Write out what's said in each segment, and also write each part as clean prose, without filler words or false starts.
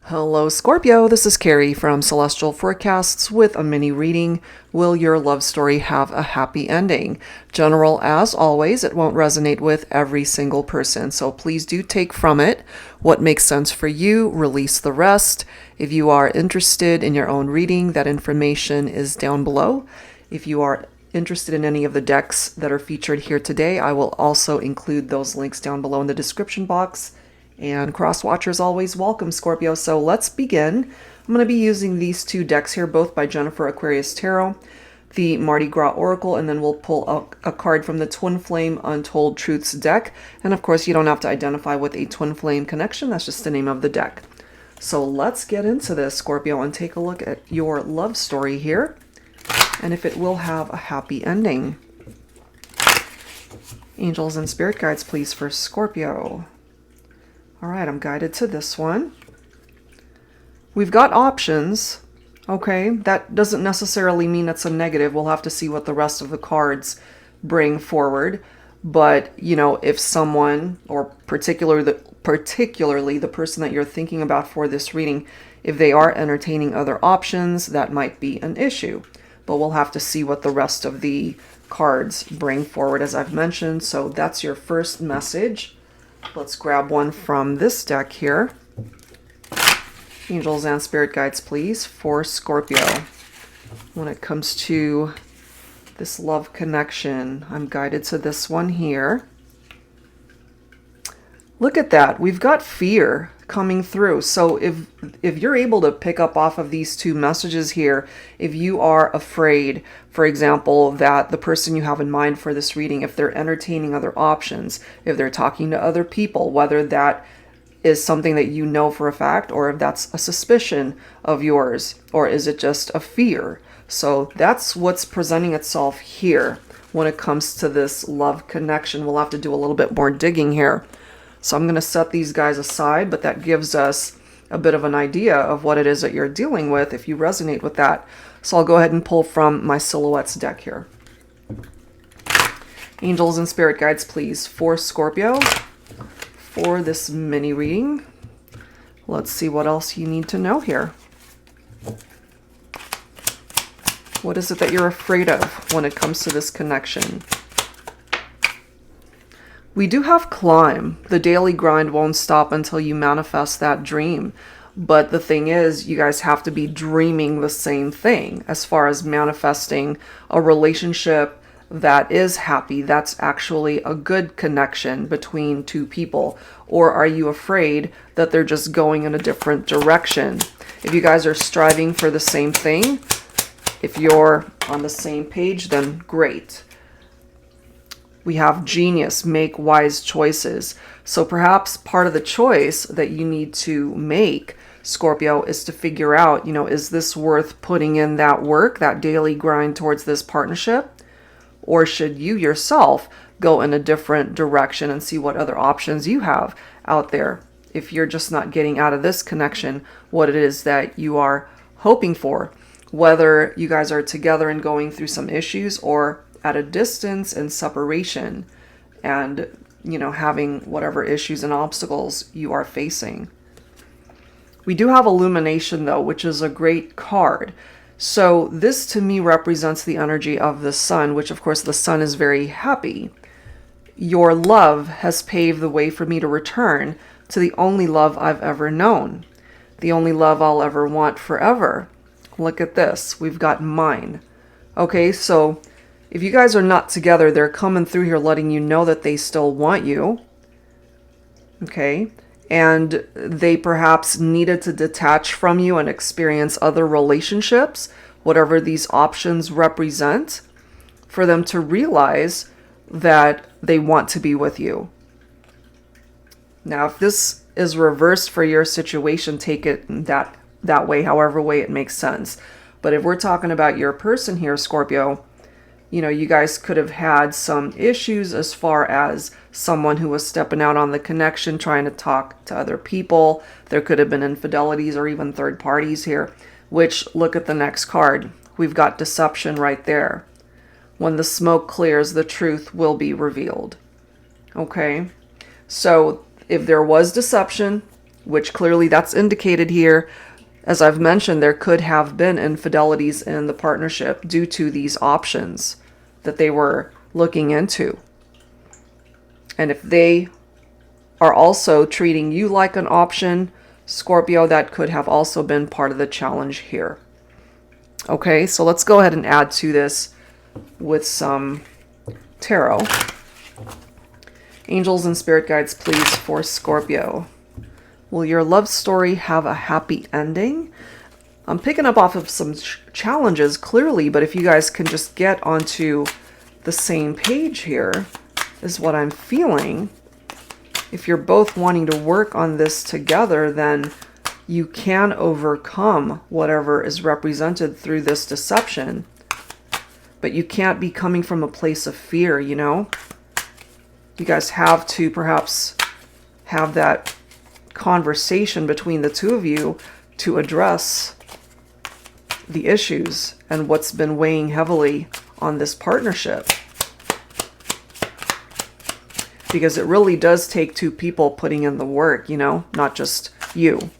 Hello Scorpio, this is Carrie from Celestial Forecasts with a mini reading. Will your love story have a happy ending? General as always, it won't resonate with every single person, so please do take from it what makes sense for you, release the rest. If you are interested in your own reading, that information is down below. If you are interested in any of the decks that are featured here today, I will also include those links down below in the description box. And cross-watchers always welcome, Scorpio. So let's begin. I'm going to be using these two decks here, both by Jennifer Aquarius Tarot, the Mardi Gras Oracle, and then we'll pull a card from the Twin Flame Untold Truths deck. And of course, you don't have to identify with a twin flame connection. That's just the name of the deck. So let's get into this, Scorpio, and take a look at your love story here and if it will have a happy ending. Angels and spirit guides, please, for Scorpio. All right, I'm guided to this one. We've got options, okay? That doesn't necessarily mean it's a negative. We'll have to see what the rest of the cards bring forward. But, you know, if someone, or particularly the person that you're thinking about for this reading, if they are entertaining other options, that might be an issue. But we'll have to see what the rest of the cards bring forward, as I've mentioned. So that's your first message. Let's grab one from this deck here. Angels and spirit guides, please, for Scorpio. When it comes to this love connection, I'm guided to this one here. Look at that. We've got fear coming through. So if you're able to pick up off of these two messages here, if you are afraid, for example, that the person you have in mind for this reading, if they're entertaining other options, if they're talking to other people, whether that is something that you know for a fact, or if that's a suspicion of yours, or is it just a fear? So that's what's presenting itself here when it comes to this love connection. We'll have to do a little bit more digging here. So I'm going to set these guys aside, but that gives us a bit of an idea of what it is that you're dealing with if you resonate with that. So I'll go ahead and pull from my Silhouettes deck here. Angels and spirit guides, please, for Scorpio, for this mini reading. Let's see what else you need to know here. What is it that you're afraid of when it comes to this connection? We do have climb. The daily grind won't stop until you manifest that dream. But the thing is, you guys have to be dreaming the same thing as far as manifesting a relationship that is happy, that's actually a good connection between two people. Or are you afraid that they're just going in a different direction? If you guys are striving for the same thing, if you're on the same page, then great. We have genius, make wise choices. So perhaps part of the choice that you need to make, Scorpio, is to figure out, you know, is this worth putting in that work, that daily grind towards this partnership? Or should you yourself go in a different direction and see what other options you have out there? If you're just not getting out of this connection what it is that you are hoping for, whether you guys are together and going through some issues, or at a distance and separation and, you know, having whatever issues and obstacles you are facing. We do have Illumination, though, which is a great card. So this to me represents the energy of the sun, which of course the sun is very happy. Your love has paved the way for me to return to the only love I've ever known, the only love I'll ever want forever. Look at this. We've got mine. Okay, so if you guys are not together, they're coming through here letting you know that they still want you. Okay. And they perhaps needed to detach from you and experience other relationships, whatever these options represent, for them to realize that they want to be with you. Now, if this is reversed for your situation, take it that way, however way it makes sense. But if we're talking about your person here, Scorpio, you know, you guys could have had some issues as far as someone who was stepping out on the connection, trying to talk to other people. There could have been infidelities or even third parties here, which, look at the next card. We've got deception right there. When the smoke clears, the truth will be revealed. Okay? So if there was deception, which clearly that's indicated here. As I've mentioned, there could have been infidelities in the partnership due to these options that they were looking into. And if they are also treating you like an option, Scorpio, that could have also been part of the challenge here. Okay, so let's go ahead and add to this with some tarot. Angels and spirit guides, please, for Scorpio. Will your love story have a happy ending? I'm picking up off of some challenges, clearly, but if you guys can just get onto the same page here, is what I'm feeling. If you're both wanting to work on this together, then you can overcome whatever is represented through this deception. But you can't be coming from a place of fear, you know? You guys have to perhaps have that conversation between the two of you to address the issues and what's been weighing heavily on this partnership. Because it really does take two people putting in the work, you know, not just you.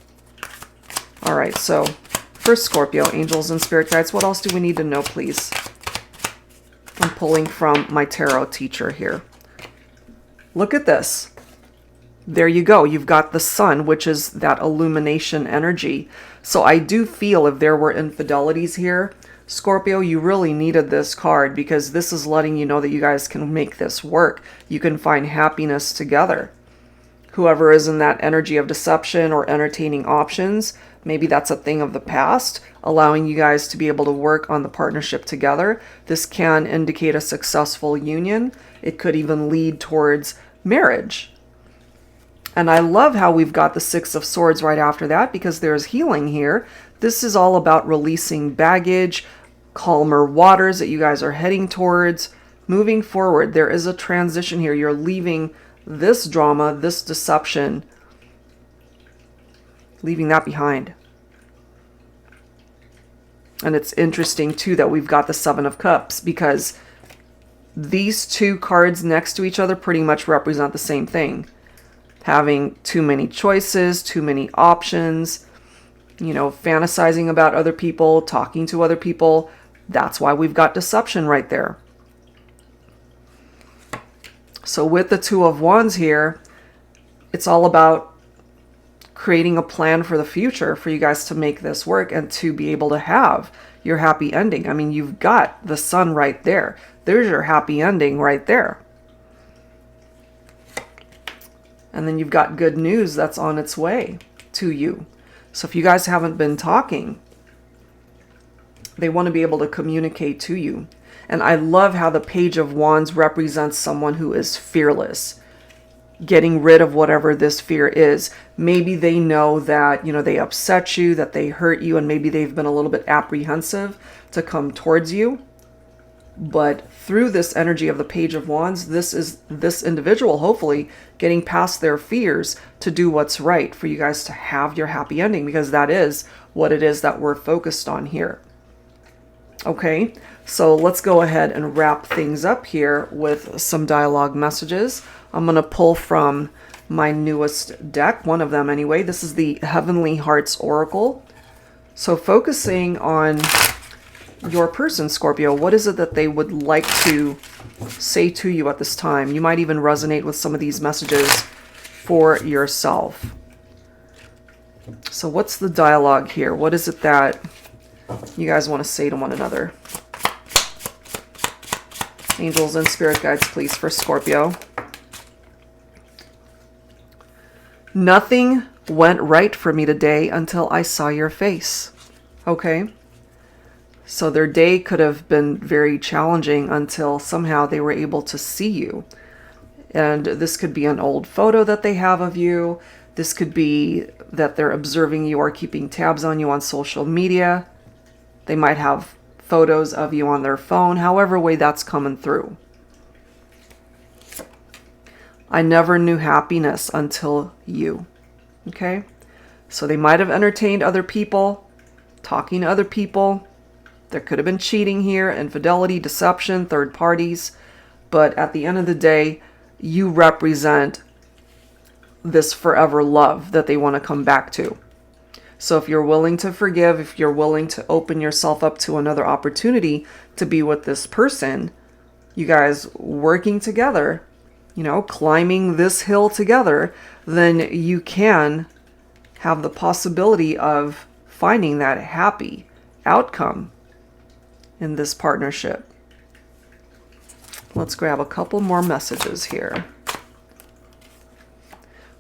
All right, so for Scorpio, angels and spirit guides, what else do we need to know, please? I'm pulling from my tarot teacher here. Look at this. There you go. You've got the sun, which is that illumination energy. So I do feel if there were infidelities here, Scorpio, you really needed this card because this is letting you know that you guys can make this work. You can find happiness together. Whoever is in that energy of deception or entertaining options, maybe that's a thing of the past, allowing you guys to be able to work on the partnership together. This can indicate a successful union. It could even lead towards marriage. And I love how we've got the Six of Swords right after that because there's healing here. This is all about releasing baggage, calmer waters that you guys are heading towards. Moving forward, there is a transition here. You're leaving this drama, this deception, leaving that behind. And it's interesting too that we've got the Seven of Cups because these two cards next to each other pretty much represent the same thing. Having too many choices, too many options, you know, fantasizing about other people, talking to other people. That's why we've got deception right there. So with the Two of Wands here, it's all about creating a plan for the future for you guys to make this work and to be able to have your happy ending. I mean, you've got the sun right there. There's your happy ending right there. And then you've got good news that's on its way to you. So if you guys haven't been talking, they want to be able to communicate to you. And I love how the Page of Wands represents someone who is fearless, getting rid of whatever this fear is. Maybe they know that, you know, they upset you, that they hurt you, and maybe they've been a little bit apprehensive to come towards you. But through this energy of the Page of Wands, this is this individual hopefully getting past their fears to do what's right for you guys to have your happy ending, because that is what it is that we're focused on here. Okay, so let's go ahead and wrap things up here with some dialogue messages. I'm going to pull from my newest deck, one of them anyway. This is the Heavenly Hearts Oracle. So focusing on your person, Scorpio, what is it that they would like to say to you at this time? You might even resonate with some of these messages for yourself. So what's the dialogue here? What is it that you guys want to say to one another? Angels and spirit guides, please, for Scorpio. Nothing went right for me today until I saw your face. Okay. So their day could have been very challenging until somehow they were able to see you. And this could be an old photo that they have of you. This could be that they're observing you or keeping tabs on you on social media. They might have photos of you on their phone, however way that's coming through. I never knew happiness until you. Okay? So they might have entertained other people, talking to other people. There could have been cheating here, infidelity, deception, third parties. But at the end of the day, you represent this forever love that they want to come back to. So if you're willing to forgive, if you're willing to open yourself up to another opportunity to be with this person, you guys working together, climbing this hill together, then you can have the possibility of finding that happy outcome in this partnership. Let's grab a couple more messages here.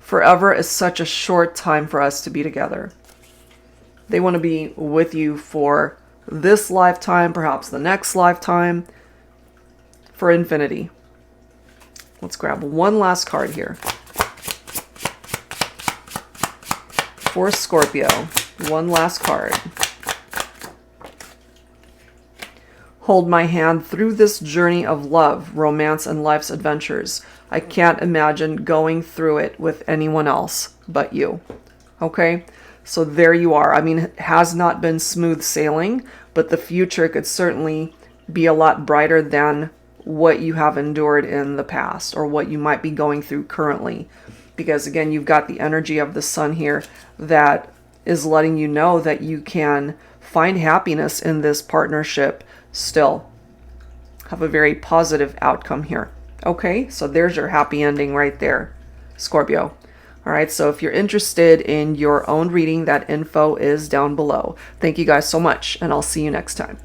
Forever is such a short time for us to be together. They want to be with you for this lifetime, perhaps the next lifetime, for infinity. Let's grab one last card here. For Scorpio, one last card. Hold my hand through this journey of love, romance, and life's adventures. I can't imagine going through it with anyone else but you. Okay? So there you are. I mean, it has not been smooth sailing, but the future could certainly be a lot brighter than what you have endured in the past or what you might be going through currently. Because again, you've got the energy of the sun here that is letting you know that you can find happiness in this partnership still. Have a very positive outcome here. Okay, so there's your happy ending right there, Scorpio. All right, so if you're interested in your own reading, that info is down below. Thank you guys so much, and I'll see you next time.